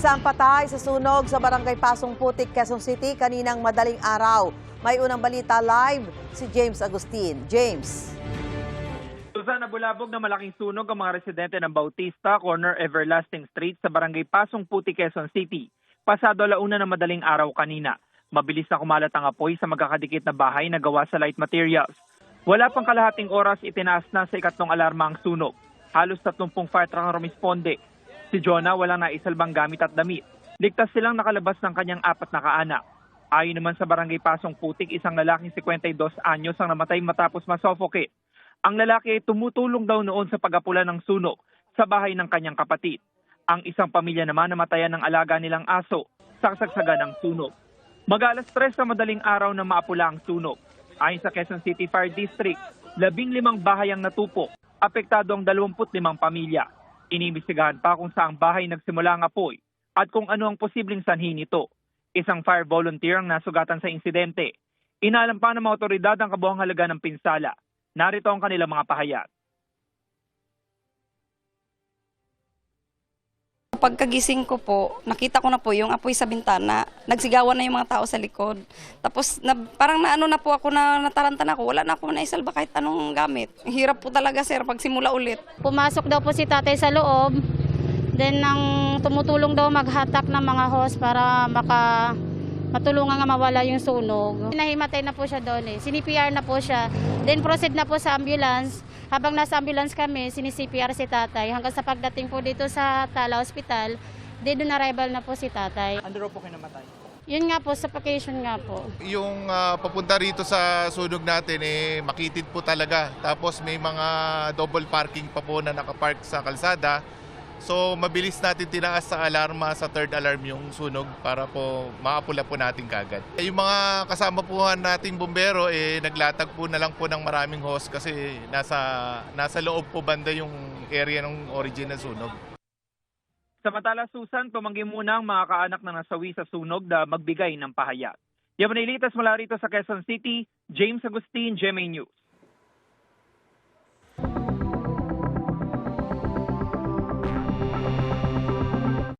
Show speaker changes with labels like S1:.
S1: Isang patay sa sunog sa Barangay Pasong Putik, Quezon City kaninang madaling araw. May unang balita live si James Agustin. James.
S2: Susan, nabulabog na malaking sunog ang mga residente ng Bautista, corner Everlasting Street sa Barangay Pasong Putik, Quezon City. Pasado 1:00 na madaling araw kanina. Mabilis na kumalat ang apoy sa magkakadikit na bahay na gawa sa light materials. Wala pang kalahating oras itinaas na sa ikatlong alarma ang sunog. Halos 30 fire truck ang rumisponde. Si Jonah walang naisalbang gamit at damit. Ligtas silang nakalabas ng kanyang 4 na kaanak. Ayon naman sa Barangay Pasong Putik, isang lalaking 52 anyos ang namatay matapos masuffocate. Ang lalaki ay tumutulong daw noon sa pag-apula ng sunog sa bahay ng kanyang kapatid. Ang isang pamilya naman namatayan ng alaga nilang aso sa kasagsagan ng sunog. Mag-alas 3 sa madaling araw na maapula ang sunog. Ayon sa Quezon City Fire District, 15 bahay ang natupok. Apektado ang 25 pamilya. Inimbestigahan pa kung saang bahay nagsimula ang apoy at kung ano ang posibleng sanhi nito. Isang fire volunteer ang nasugatan sa insidente. Inaalam pa ng mga otoridad ang kabuuang halaga ng pinsala. Narito ang kanilang mga pahayag.
S3: Pagkagising ko po, nakita ko na po yung apoy sa bintana. Nagsigawan na yung mga tao sa likod. Tapos parang naano na po ako, nataranta na ako. Wala na ako naisalba kahit anong gamit. Hirap po talaga sir pagsimula ulit.
S4: Pumasok daw po si tatay sa loob. Then nang tumutulong daw maghatak ng mga hose para matulungan nga mawala yung sunog. Nahimatay na po siya doon eh. Sinipr na po siya. Then proceed na po sa ambulance. Habang nasa ambulance kami, sinisipr si tatay. Hanggang sa pagdating po dito sa Tala Hospital, doon arrival na po si tatay.
S2: Ano raw po kayo namatay?
S4: Yun nga po, suffocation nga po.
S5: Yung papunta rito sa sunog natin, makitid po talaga. Tapos may mga double parking pa po na nakapark sa kalsada. So mabilis natin tinaas sa alarma sa third alarm yung sunog para po maapula po natin kagad. Yung mga kasama po nating bumbero naglatag po na lang po ng maraming hose kasi nasa loob po banda yung area ng origin ng sunog.
S2: Samantala Susan, tumanggi muna ang mga kaanak na nasawi sa sunog na magbigay ng pahayag. Yamanilitas mula rito sa Quezon City, James Agustin, GMA News.